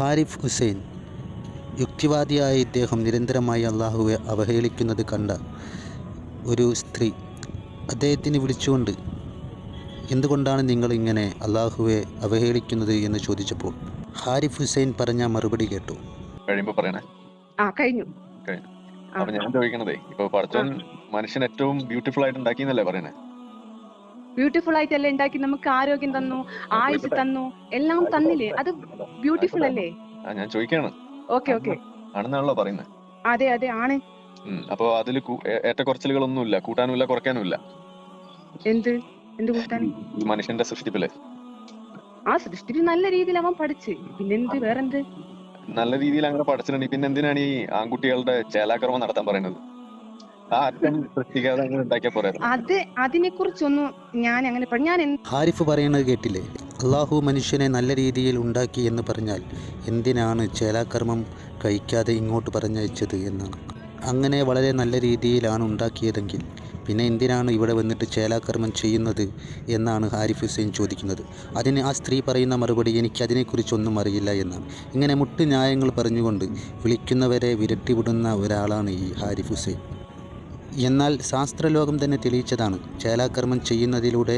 ഹാരിഫ് ഹുസൈൻ. യുക്തിവാദിയായ ഇദ്ദേഹം നിരന്തരമായി അള്ളാഹുവെ അവഹേളിക്കുന്നത് കണ്ട ഒരു സ്ത്രീ അദ്ദേഹത്തിന് വിളിച്ചുകൊണ്ട്, എന്തുകൊണ്ടാണ് നിങ്ങൾ ഇങ്ങനെ അള്ളാഹുവെ അവഹേളിക്കുന്നത് എന്ന് ചോദിച്ചപ്പോൾ ഹാരിഫ് ഹുസൈൻ പറഞ്ഞ മറുപടി കേട്ടു. കഴിയുമ്പോ പറയണേ. കഴിഞ്ഞു. അപ്പൊ ഞാൻ ചോദിക്കണതേ, ഇപ്പൊ പടച്ചോൻ മനുഷ്യൻ ഏറ്റവും ബ്യൂട്ടിഫുൾ ആയിട്ട് ഉണ്ടാക്കിന്നല്ലേ പറയണേ? ബ്യൂട്ടിഫുൾ ആയിട്ടല്ലേ ഉണ്ടാക്കി, നമുക്ക് ആരോഗ്യം തന്നു, ആയുസ് തന്നു, എല്ലാം തന്നില്ലേ? അത് ബ്യൂട്ടിഫുൾ അല്ലേ? ഞാൻ ചോദിക്കാണ്. ഓക്കെ ഓക്കെ ആണെന്നാണല്ലോ പറയുന്നത്. അതെ അതെ ആണ്. അപ്പൊ അതിൽ ഏറ്റക്കുറച്ചിലുകളൊന്നുമില്ല, കൂട്ടാനുമില്ല, കുറയ്ക്കാനുമില്ല. എന്ത് എന്ത് കൂട്ടാൻ? ഈ മനുഷ്യന്റെ സൃഷ്ടിപ്പില് ആ സൃഷ്ടിപ്പ് നല്ല രീതിയിൽ അവൻ പഠിച്ച്, പിന്നെന്ത് വേറെന്ത്? നല്ല രീതിയിൽ അങ്ങനെ പഠിച്ചിട്ടുണ്ടെങ്കിൽ പിന്നെ എന്തിനാണ് ഈ ആൺകുട്ടികളുടെ ചേലാക്രമം നടത്താൻ പറയുന്നത്? ആ അറ്റം സൃഷ്ടിക്കാതെ അങ്ങനെ ഉണ്ടാക്കിയാ പോരാ? അതിനെ കുറിച്ചൊന്നും ഞാൻ അങ്ങനെ ഹാരിഫ് പറയുന്നത് കേട്ടില്ലേ? അള്ളാഹു മനുഷ്യനെ നല്ല രീതിയിൽ ഉണ്ടാക്കി എന്ന് പറഞ്ഞാൽ എന്തിനാണ് ചേലാകർമ്മം കഴിക്കാതെ ഇങ്ങോട്ട് പറഞ്ഞയച്ചത് എന്നാണ്. അങ്ങനെ വളരെ നല്ല രീതിയിലാണ് ഉണ്ടാക്കിയതെങ്കിൽ പിന്നെ എന്തിനാണ് ഇവിടെ വന്നിട്ട് ചേലാകർമ്മം ചെയ്യുന്നത് എന്നാണ് ഹാരിഫ് ഹുസൈൻ ചോദിക്കുന്നത്. അതിന് ആ സ്ത്രീ പറയുന്ന മറുപടി, എനിക്കതിനെക്കുറിച്ചൊന്നും അറിയില്ല എന്നാണ്. ഇങ്ങനെ മുട്ട് ന്യായങ്ങൾ പറഞ്ഞുകൊണ്ട് വിളിക്കുന്നവരെ വിരട്ടിവിടുന്ന ഒരാളാണ് ഈ ഹാരിഫ് ഹുസൈൻ. എന്നാൽ ശാസ്ത്രലോകം തന്നെ തെളിയിച്ചതാണ് ചേലാകർമ്മം ചെയ്യുന്നതിലൂടെ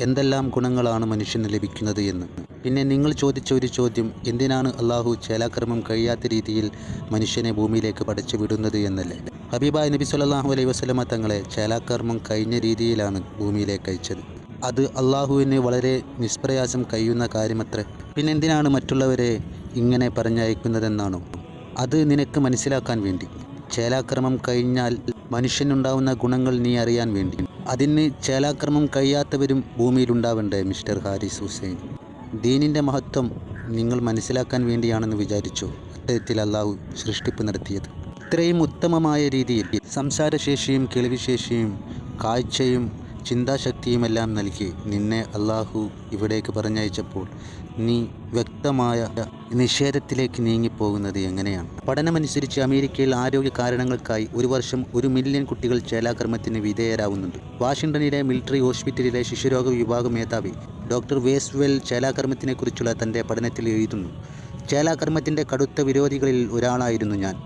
എന്തെല്ലാം ഗുണങ്ങളാണ് മനുഷ്യന് ലഭിക്കുന്നത് എന്ന്. പിന്നെ നിങ്ങൾ ചോദിച്ച ഒരു ചോദ്യം, എന്തിനാണ് അള്ളാഹു ചേലാകർമ്മം കഴിയാത്ത രീതിയിൽ മനുഷ്യനെ ഭൂമിയിലേക്ക് പടച്ചു വിടുന്നത് എന്നല്ലേ? ഹബീബായ നബി സല്ലല്ലാഹു അലൈഹി വസല്ലമ തങ്ങളെ ചേലാകർമ്മം കഴിഞ്ഞ രീതിയിലാണ് ഭൂമിയിലേക്ക് അയച്ചത്. അത് അള്ളാഹുവിന് വളരെ നിഷ്പ്രയാസം കഴിയുന്ന കാര്യമത്രേ. പിന്നെ എന്തിനാണ് മറ്റുള്ളവരെ ഇങ്ങനെ പറഞ്ഞയക്കുന്നതെന്നാണോ? അത് നിനക്ക് മനസ്സിലാക്കാൻ വേണ്ടി. ചേലാക്രമം കഴിഞ്ഞാൽ മനുഷ്യനുണ്ടാവുന്ന ഗുണങ്ങൾ നീ അറിയാൻ വേണ്ടി. അതിന് ചേലാക്രമം കഴിയാത്തവരും ഭൂമിയിലുണ്ടാവണ്ടേ മിസ്റ്റർ ഹാരിസ് ഹുസൈൻ? ദീനിൻ്റെ മഹത്വം നിങ്ങൾ മനസ്സിലാക്കാൻ വേണ്ടിയാണെന്ന് വിചാരിച്ചു അത്തരത്തിൽ അള്ളാഹു സൃഷ്ടിപ്പ് നടത്തിയത്. ഇത്രയും ഉത്തമമായ രീതിയിൽ സംസാരശേഷിയും കേൾവിശേഷിയും കാഴ്ചയും ചിന്താശക്തിയുമെല്ലാം നൽകി നിന്നെ അള്ളാഹു ഇവിടേക്ക് പറഞ്ഞയച്ചപ്പോൾ നീ വ്യക്തമായ നിഷേധത്തിലേക്ക് നീങ്ങിപ്പോകുന്നത് എങ്ങനെയാണ്? പഠനമനുസരിച്ച് അമേരിക്കയിൽ ആരോഗ്യ കാരണങ്ങൾക്കായി ഒരു വർഷം 1 മില്യൺ കുട്ടികൾ ചേലാകർമ്മത്തിന് വിധേയരാകുന്നുണ്ട്. വാഷിംഗ്ടണിലെ മിലിറ്ററി ഹോസ്പിറ്റലിലെ ശിശുരോഗ വിഭാഗം മേധാവി ഡോക്ടർ വേസ്വെൽ ചേലാകർമ്മത്തിനെക്കുറിച്ചുള്ള തൻ്റെ പഠനത്തിൽ എഴുതുന്നു, ചേലാകർമ്മത്തിൻ്റെ കടുത്ത വിരോധികളിൽ ഒരാളായിരുന്നു ഞാൻ.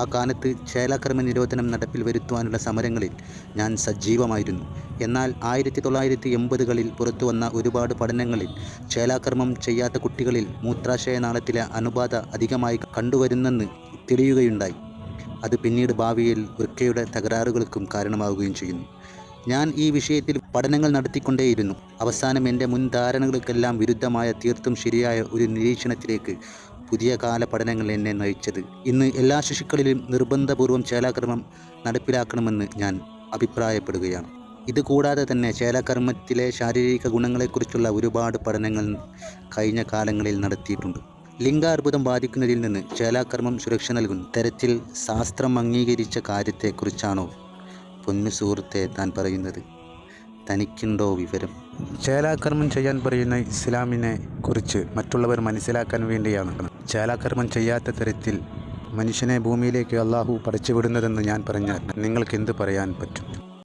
ആ കാലത്ത് ചേലാകർമ്മ നിരോധനം നടപ്പിൽ വരുത്തുവാനുള്ള സമരങ്ങളിൽ ഞാൻ സജീവമായിരുന്നു. എന്നാൽ 1980കളിൽ പുറത്തു വന്ന ഒരുപാട് പഠനങ്ങളിൽ ചേലാകർമ്മം ചെയ്യാത്ത കുട്ടികളിൽ മൂത്രാശയനാളത്തിലെ അണുബാധ അധികമായി കണ്ടുവരുന്നെന്ന് തെളിയുകയുണ്ടായി. അത് പിന്നീട് ഭാവിയിൽ വൃക്കയുടെ തകരാറുകൾക്കും കാരണമാവുകയും ചെയ്യുന്നു. ഞാൻ ഈ വിഷയത്തിൽ പഠനങ്ങൾ നടത്തിക്കൊണ്ടേയിരുന്നു. അവസാനം എൻ്റെ മുൻധാരണകൾക്കെല്ലാം വിരുദ്ധമായ തീർത്തും ശരിയായ ഒരു നിരീക്ഷണത്തിലേക്ക് പുതിയ കാല പഠനങ്ങൾ എന്നെ നയിച്ചത്. ഇന്ന് എല്ലാ ശിശുക്കളിലും നിർബന്ധപൂർവം ചേലാകർമ്മം നടപ്പിലാക്കണമെന്ന് ഞാൻ അഭിപ്രായപ്പെടുകയാണ്. ഇതുകൂടാതെ തന്നെ ചേലാകർമ്മത്തിലെ ശാരീരിക ഗുണങ്ങളെക്കുറിച്ചുള്ള ഒരുപാട് പഠനങ്ങൾ കഴിഞ്ഞ കാലങ്ങളിൽ നടത്തിയിട്ടുണ്ട്. ലിംഗാർബുദം ബാധിക്കുന്നതിൽ നിന്ന് ചേലാകർമ്മം സുരക്ഷ നൽകുന്ന തരത്തിൽ ശാസ്ത്രം അംഗീകരിച്ച കാര്യത്തെക്കുറിച്ചാണോ പൊന്നു സുഹൃത്തെ താൻ പറയുന്നത്? തനിക്കുണ്ടോ വിവരം? ചേലാകർമ്മം ചെയ്യാൻ പറയുന്ന ഇസ്ലാമിനെ കുറിച്ച് മറ്റുള്ളവർ മനസ്സിലാക്കാൻ വേണ്ടിയാണ് ചേലാകർമ്മം ചെയ്യാത്ത തരത്തിൽ മനുഷ്യനെ ഭൂമിയിലേക്ക് അള്ളാഹു പടച്ചുവിടുന്നതെന്ന് ഞാൻ പറഞ്ഞാൽ നിങ്ങൾക്ക് എന്ത് പറയാൻ പറ്റും?